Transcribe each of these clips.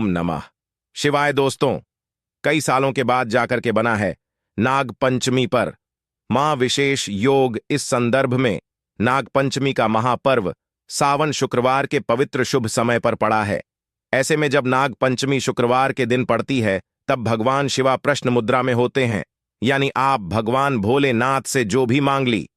ओम नमः शिवाय। दोस्तों, कई सालों के बाद जाकर के बना है नाग पंचमी पर मां विशेष योग। इस संदर्भ में नाग पंचमी का महापर्व सावन शुक्रवार के पवित्र शुभ समय पर पड़ा है। ऐसे में जब नाग पंचमी शुक्रवार के दिन पड़ती है तब भगवान शिवा प्रश्न मुद्रा में होते हैं, यानी आप भगवान भोलेनाथ से जो भी मांग ली,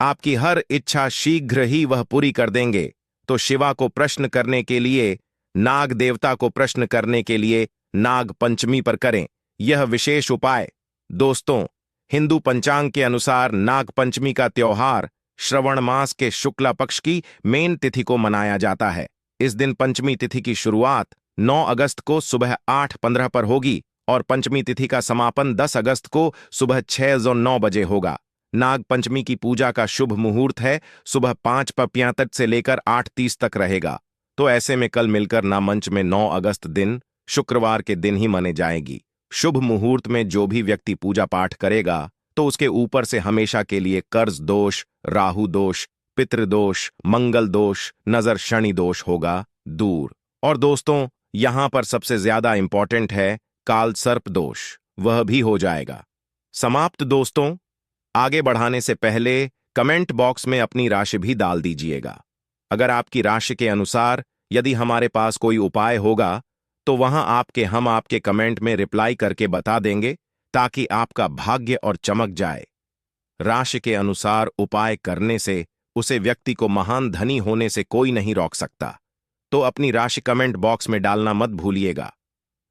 आपकी हर इच्छा शीघ्र ही वह पूरी कर देंगे। तो शिवा को प्रश्न करने के लिए, नाग देवता को प्रश्न करने के लिए नाग पंचमी पर करें यह विशेष उपाय। दोस्तों, हिंदू पंचांग के अनुसार नाग पंचमी का त्योहार श्रवण मास के शुक्ला पक्ष की मेन तिथि को मनाया जाता है। इस दिन पंचमी तिथि की शुरुआत 9 अगस्त को सुबह 8:15 पर होगी और पंचमी तिथि का समापन 10 अगस्त को सुबह 6:09 बजे होगा। नाग पंचमी की पूजा का शुभ मुहूर्त है सुबह 5:35 से लेकर 8:30 तक रहेगा। तो ऐसे में कल मिलकर ना मंच में 9 अगस्त दिन शुक्रवार के दिन ही मने जाएगी। शुभ मुहूर्त में जो भी व्यक्ति पूजा पाठ करेगा तो उसके ऊपर से हमेशा के लिए कर्ज दोष, राहु दोष, पितृदोष, मंगल दोष, नजर शनि दोष होगा दूर। और दोस्तों, यहां पर सबसे ज्यादा इंपॉर्टेंट है काल सर्प दोष, वह भी हो जाएगा समाप्त। दोस्तों, आगे बढ़ाने से पहले कमेंट बॉक्स में अपनी राशि भी डाल दीजिएगा। अगर आपकी राशि के अनुसार यदि हमारे पास कोई उपाय होगा तो वहां हम आपके कमेंट में रिप्लाई करके बता देंगे ताकि आपका भाग्य और चमक जाए। राशि के अनुसार उपाय करने से उसे व्यक्ति को महान धनी होने से कोई नहीं रोक सकता। तो अपनी राशि कमेंट बॉक्स में डालना मत भूलिएगा।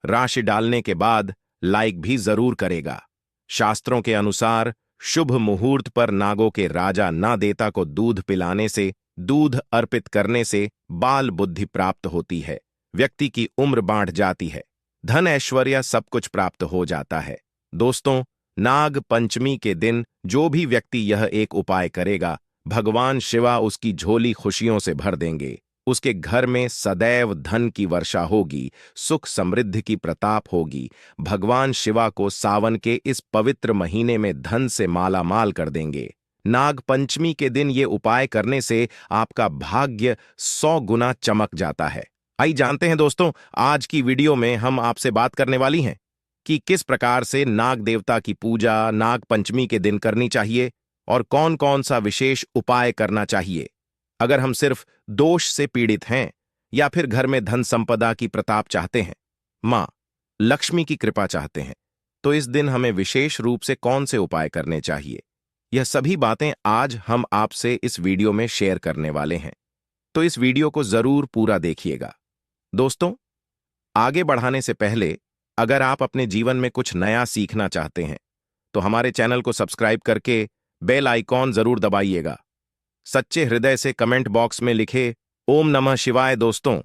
राशि डालने के बाद लाइक भी जरूर करेगा। शास्त्रों के अनुसार शुभ मुहूर्त पर नागों के राजा ना देता को दूध पिलाने से, दूध अर्पित करने से बाल बुद्धि प्राप्त होती है, व्यक्ति की उम्र बांट जाती है, धन ऐश्वर्य सब कुछ प्राप्त हो जाता है। दोस्तों, नाग पंचमी के दिन जो भी व्यक्ति यह एक उपाय करेगा, भगवान शिवा उसकी झोली खुशियों से भर देंगे। उसके घर में सदैव धन की वर्षा होगी, सुख समृद्धि की प्रताप होगी। भगवान शिवा को सावन के इस पवित्र महीने में धन से माला माल कर देंगे। नाग पंचमी के दिन ये उपाय करने से आपका भाग्य 100 गुना चमक जाता है। आइए जानते हैं दोस्तों, आज की वीडियो में हम आपसे बात करने वाली हैं कि किस प्रकार से नाग देवता की पूजा नाग पंचमी के दिन करनी चाहिए और कौन कौन सा विशेष उपाय करना चाहिए। अगर हम सिर्फ दोष से पीड़ित हैं या फिर घर में धन संपदा की प्रताप चाहते हैं, मां लक्ष्मी की कृपा चाहते हैं, तो इस दिन हमें विशेष रूप से कौन से उपाय करने चाहिए, यह सभी बातें आज हम आपसे इस वीडियो में शेयर करने वाले हैं। तो इस वीडियो को जरूर पूरा देखिएगा। दोस्तों, आगे बढ़ाने से पहले अगर आप अपने जीवन में कुछ नया सीखना चाहते हैं तो हमारे चैनल को सब्सक्राइब करके बेल आइकॉन जरूर दबाइएगा। सच्चे हृदय से कमेंट बॉक्स में लिखे ओम नमः शिवाय। दोस्तों,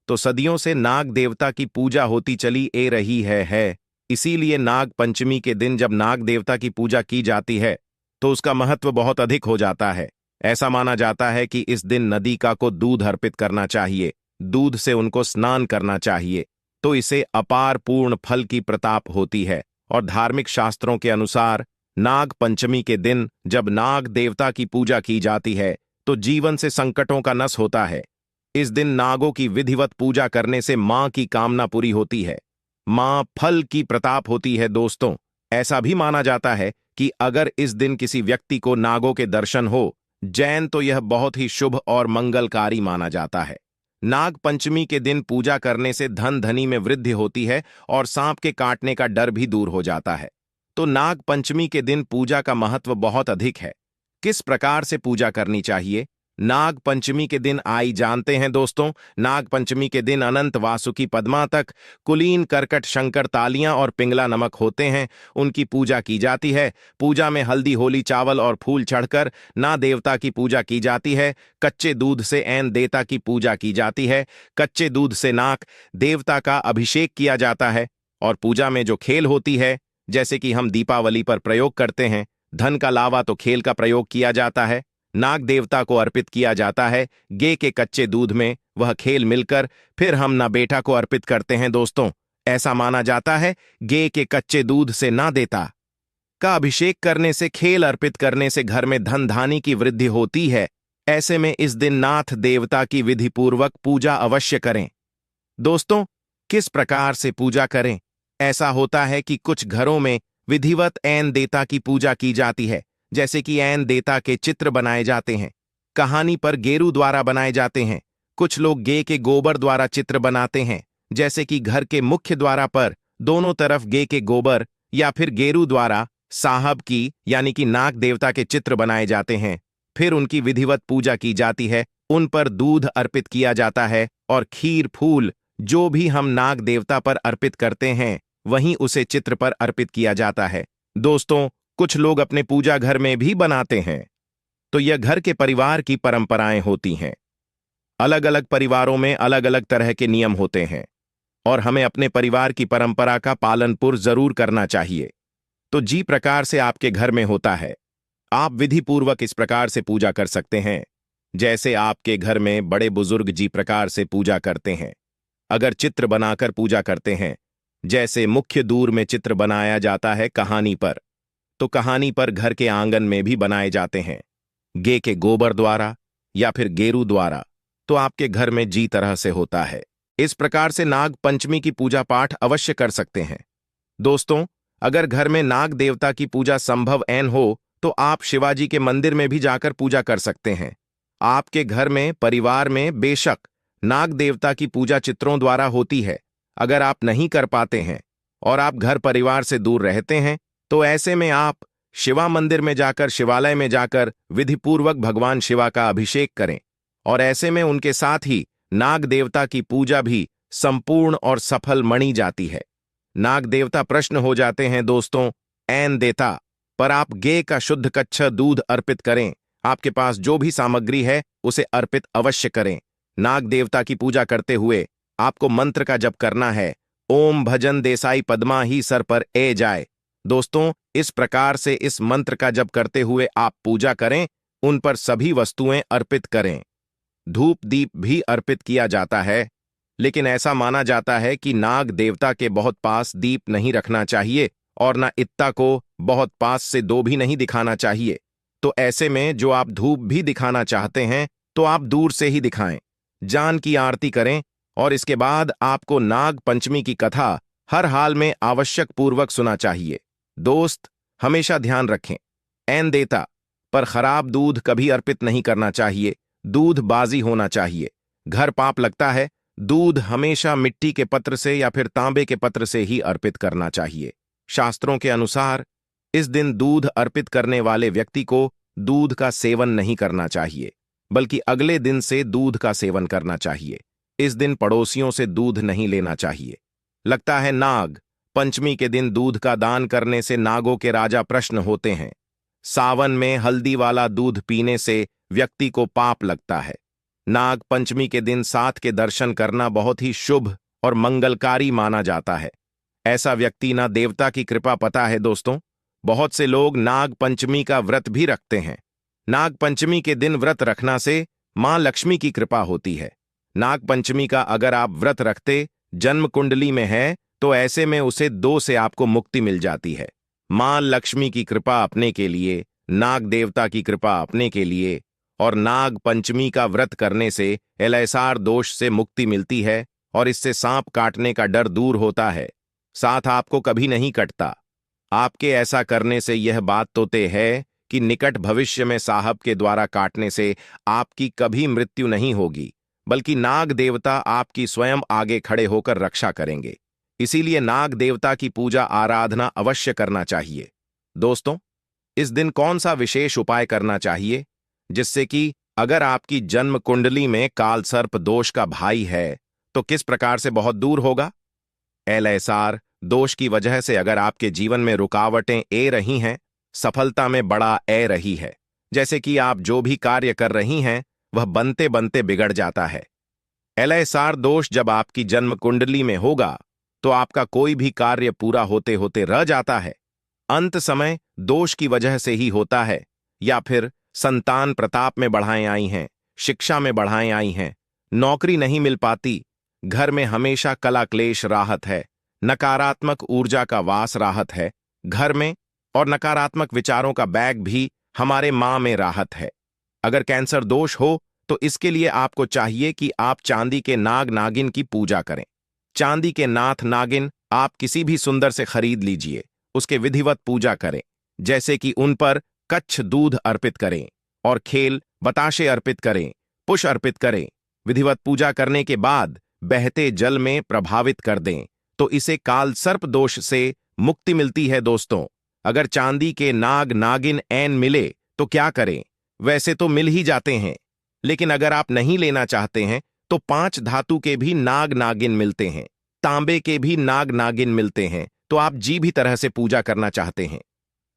तो सदियों से नाग देवता की पूजा होती चली ए रही है। इसीलिए नाग पंचमी के दिन जब नाग देवता की पूजा की जाती है तो उसका महत्व बहुत अधिक हो जाता है। ऐसा माना जाता है कि इस दिन नदिका को दूध अर्पित करना चाहिए, दूध से उनको स्नान करना चाहिए, तो इसे अपार पूर्ण फल की प्रताप होती है। और धार्मिक शास्त्रों के अनुसार नाग पंचमी के दिन जब नाग देवता की पूजा की जाती है तो जीवन से संकटों का नाश होता है। इस दिन नागों की विधिवत पूजा करने से मां की कामना पूरी होती है, मां फल की प्रताप होती है। दोस्तों, ऐसा भी माना जाता है कि अगर इस दिन किसी व्यक्ति को नागों के दर्शन हो जैन तो यह बहुत ही शुभ और मंगलकारी माना जाता है। नाग पंचमी के दिन पूजा करने से धन धनी में वृद्धि होती है और सांप के काटने का डर भी दूर हो जाता है। तो नाग पंचमी के दिन पूजा का महत्व बहुत अधिक है। किस प्रकार से पूजा करनी चाहिए नाग पंचमी के दिन, आई जानते हैं। दोस्तों, नाग पंचमी के दिन अनंत वासुकी पद्मा तक कुलीन करकट शंकर तालियां और पिंगला नमक होते हैं, उनकी पूजा की जाती है। पूजा में हल्दी होली चावल और फूल चढ़कर ना देवता की पूजा की जाती है। कच्चे दूध से ऐन देवता की पूजा की जाती है। कच्चे दूध से नाग देवता का अभिषेक किया जाता है। और पूजा में जो खेल होती है, जैसे कि हम दीपावली पर प्रयोग करते हैं, धन का लावा तो खेल का प्रयोग किया जाता है। नाग देवता को अर्पित किया जाता है गे के कच्चे दूध में, वह खेल मिलकर फिर हम ना बेटा को अर्पित करते हैं। दोस्तों, ऐसा माना जाता है गे के कच्चे दूध से ना देता का अभिषेक करने से, खेल अर्पित करने से घर में धन धानी की वृद्धि होती है। ऐसे में इस दिन नाथ देवता की विधिपूर्वक पूजा अवश्य करें। दोस्तों, किस प्रकार से पूजा करें? ऐसा होता है कि कुछ घरों में विधिवत ऐन देवता की पूजा की जाती है, जैसे कि ऐन देवता के चित्र बनाए जाते हैं, कहानी पर गेरू द्वारा बनाए जाते हैं। कुछ लोग गे के गोबर द्वारा चित्र बनाते हैं, जैसे कि घर के मुख्य द्वारा पर दोनों तरफ गे के गोबर या फिर गेरू द्वारा साहब की यानी कि नाग देवता के चित्र बनाए जाते हैं। फिर उनकी विधिवत पूजा की जाती है, उन पर दूध अर्पित किया जाता है और खीर फूल जो भी हम नाग देवता पर अर्पित करते हैं वहीं उसे चित्र पर अर्पित किया जाता है। दोस्तों, कुछ लोग अपने पूजा घर में भी बनाते हैं। तो यह घर के परिवार की परंपराएं होती हैं। अलग अलग परिवारों में अलग अलग तरह के नियम होते हैं और हमें अपने परिवार की परंपरा का पालन जरूर करना चाहिए। तो जी प्रकार से आपके घर में होता है, आप विधि पूर्वक इस प्रकार से पूजा कर सकते हैं जैसे आपके घर में बड़े बुजुर्ग जी प्रकार से पूजा करते हैं। अगर चित्र बनाकर पूजा करते हैं, जैसे मुख्य दूर में चित्र बनाया जाता है कहानी पर, तो कहानी पर घर के आंगन में भी बनाए जाते हैं, गे के गोबर द्वारा या फिर गेरू द्वारा, तो आपके घर में जी तरह से होता है। इस प्रकार से नाग पंचमी की पूजा पाठ अवश्य कर सकते हैं। दोस्तों, अगर घर में नाग देवता की पूजा संभव ऐन हो तो आप शिवाजी के मंदिर में भी जाकर पूजा कर सकते हैं। आपके घर में परिवार में बेशक नाग देवता की पूजा चित्रों द्वारा होती है। अगर आप नहीं कर पाते हैं और आप घर परिवार से दूर रहते हैं तो ऐसे में आप शिवा मंदिर में जाकर शिवालय में जाकर विधिपूर्वक भगवान शिवा का अभिषेक करें और ऐसे में उनके साथ ही नाग देवता की पूजा भी संपूर्ण और सफल मनी जाती है। नाग देवता प्रश्न हो जाते हैं दोस्तों, ऐन देता पर आप गे का शुद्ध कच्चा दूध अर्पित करें। आपके पास जो भी सामग्री है उसे अर्पित अवश्य करें। नाग देवता की पूजा करते हुए आपको मंत्र का जप करना है, ओम भजन देसाई पद्मा ही सर पर ए जाए। दोस्तों, इस प्रकार से इस मंत्र का जप करते हुए आप पूजा करें, उन पर सभी वस्तुएं अर्पित करें। धूप दीप भी अर्पित किया जाता है, लेकिन ऐसा माना जाता है कि नाग देवता के बहुत पास दीप नहीं रखना चाहिए और ना इत्ता को बहुत पास से दो भी नहीं दिखाना चाहिए। तो ऐसे में जो आप धूप भी दिखाना चाहते हैं तो आप दूर से ही दिखाएं, जान की आरती करें और इसके बाद आपको नाग पंचमी की कथा हर हाल में आवश्यक पूर्वक सुना चाहिए। दोस्त, हमेशा ध्यान रखें, ऐन देता पर खराब दूध कभी अर्पित नहीं करना चाहिए। दूध बाजी होना चाहिए। घर पाप लगता है। दूध हमेशा मिट्टी के पत्र से या फिर तांबे के पत्र से ही अर्पित करना चाहिए। शास्त्रों के अनुसार इस दिन दूध अर्पित करने वाले व्यक्ति को दूध का सेवन नहीं करना चाहिए, बल्कि अगले दिन से दूध का सेवन करना चाहिए। इस दिन पड़ोसियों से दूध नहीं लेना चाहिए। लगता है नाग पंचमी के दिन दूध का दान करने से नागों के राजा प्रश्न होते हैं। सावन में हल्दी वाला दूध पीने से व्यक्ति को पाप लगता है। नाग पंचमी के दिन साथ के दर्शन करना बहुत ही शुभ और मंगलकारी माना जाता है। ऐसा व्यक्ति ना देवता की कृपा पता है दोस्तों। बहुत से लोग नाग पंचमी का व्रत भी रखते हैं। नाग पंचमी के दिन व्रत रखना से मां लक्ष्मी की कृपा होती है। नाग पंचमी का अगर आप व्रत रखते जन्म कुंडली में है तो ऐसे में उसे 2 से आपको मुक्ति मिल जाती है। मां लक्ष्मी की कृपा अपने के लिए, नाग देवता की कृपा अपने के लिए और नाग पंचमी का व्रत करने से एलएसआर दोष से मुक्ति मिलती है और इससे सांप काटने का डर दूर होता है। साथ आपको कभी नहीं कटता। आपके ऐसा करने से यह बात तो तय है कि निकट भविष्य में साहब के द्वारा काटने से आपकी कभी मृत्यु नहीं होगी, बल्कि नाग देवता आपकी स्वयं आगे खड़े होकर रक्षा करेंगे। इसीलिए नाग देवता की पूजा आराधना अवश्य करना चाहिए। दोस्तों, इस दिन कौन सा विशेष उपाय करना चाहिए जिससे कि अगर आपकी जन्म कुंडली में काल सर्प दोष का भाई है तो किस प्रकार से बहुत दूर होगा? एलएसआर दोष की वजह से अगर आपके जीवन में रुकावटें ए रही हैं, सफलता में बड़ा ए रही है, जैसे कि आप जो भी कार्य कर रही हैं वह बनते बनते बिगड़ जाता है। एलएसआर दोष जब आपकी जन्म कुंडली में होगा तो आपका कोई भी कार्य पूरा होते होते रह जाता है। अंत समय दोष की वजह से ही होता है, या फिर संतान प्रताप में बढ़ाएं आई हैं, शिक्षा में बढ़ाएं आई हैं, नौकरी नहीं मिल पाती, घर में हमेशा कला क्लेश राहत है, नकारात्मक ऊर्जा का वास राहत है घर में, और नकारात्मक विचारों का बैग भी हमारे मां में राहत है। अगर कैंसर दोष हो तो इसके लिए आपको चाहिए कि आप चांदी के नाग नागिन की पूजा करें। चांदी के नाथ नागिन आप किसी भी सुंदर से खरीद लीजिए, उसके विधिवत पूजा करें, जैसे कि उन पर कच्छ दूध अर्पित करें और खेल बताशे अर्पित करें, पुष्प अर्पित करें। विधिवत पूजा करने के बाद बहते जल में प्रभावित कर दें, तो इसे काल सर्प दोष से मुक्ति मिलती है दोस्तों। अगर चांदी के नाग नागिन ऐन मिले तो क्या करें? वैसे तो मिल ही जाते हैं, लेकिन अगर आप नहीं लेना चाहते हैं तो 5 धातु के भी नाग नागिन मिलते हैं, तांबे के भी नाग नागिन मिलते हैं, तो आप जी भी तरह से पूजा करना चाहते हैं।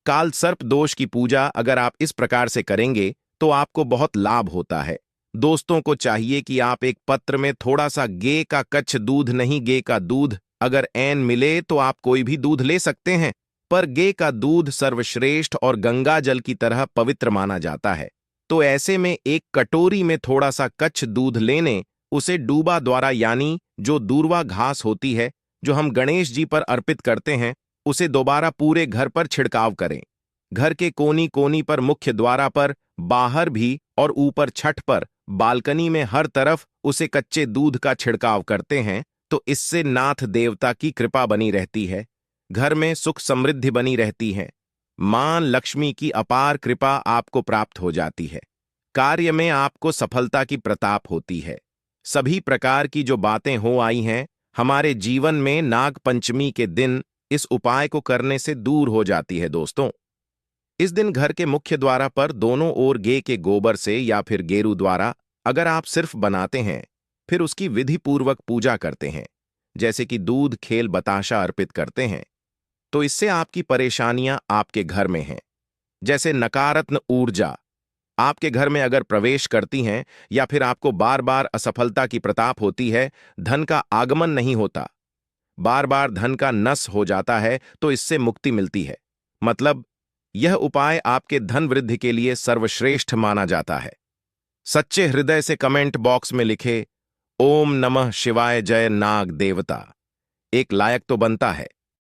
काल सर्प दोष की पूजा अगर आप इस प्रकार से करेंगे तो आपको बहुत लाभ होता है। दोस्तों को चाहिए कि आप एक पत्र में थोड़ा सा गे का कच्छ दूध, नहीं गे का दूध, अगर ऐन मिले तो आप कोई भी दूध ले सकते हैं, पर गे का दूध सर्वश्रेष्ठ और गंगा जल की तरह पवित्र माना जाता है। तो ऐसे में एक कटोरी में थोड़ा सा कच्छ दूध लेने, उसे डूबा द्वारा यानी जो दूर्वा घास होती है जो हम गणेश जी पर अर्पित करते हैं, उसे दोबारा पूरे घर पर छिड़काव करें। घर के कोनी कोनी पर, मुख्य द्वारा पर, बाहर भी और ऊपर छत पर, बालकनी में हर तरफ उसे कच्चे दूध का छिड़काव करते हैं, तो इससे नाथ देवता की कृपा बनी रहती है, घर में सुख समृद्धि बनी रहती है, मां लक्ष्मी की अपार कृपा आपको प्राप्त हो जाती है, कार्य में आपको सफलता की प्रताप होती है। सभी प्रकार की जो बातें हो आई हैं हमारे जीवन में नाग पंचमी के दिन इस उपाय को करने से दूर हो जाती है दोस्तों। इस दिन घर के मुख्य द्वारा पर दोनों ओर गे के गोबर से या फिर गेरू द्वारा अगर आप सिर्फ बनाते हैं, फिर उसकी विधि पूर्वक पूजा करते हैं, जैसे कि दूध खेल बताशा अर्पित करते हैं, तो इससे आपकी परेशानियां आपके घर में हैं, जैसे नकारात्मक ऊर्जा आपके घर में अगर प्रवेश करती हैं या फिर आपको बार बार असफलता की प्रताप होती है, धन का आगमन नहीं होता, बार बार धन का नस हो जाता है, तो इससे मुक्ति मिलती है। मतलब यह उपाय आपके धन वृद्धि के लिए सर्वश्रेष्ठ माना जाता है। सच्चे हृदय से कमेंट बॉक्स में लिखे ओम नमः शिवाय जय नाग देवता, एक लायक तो बनता है।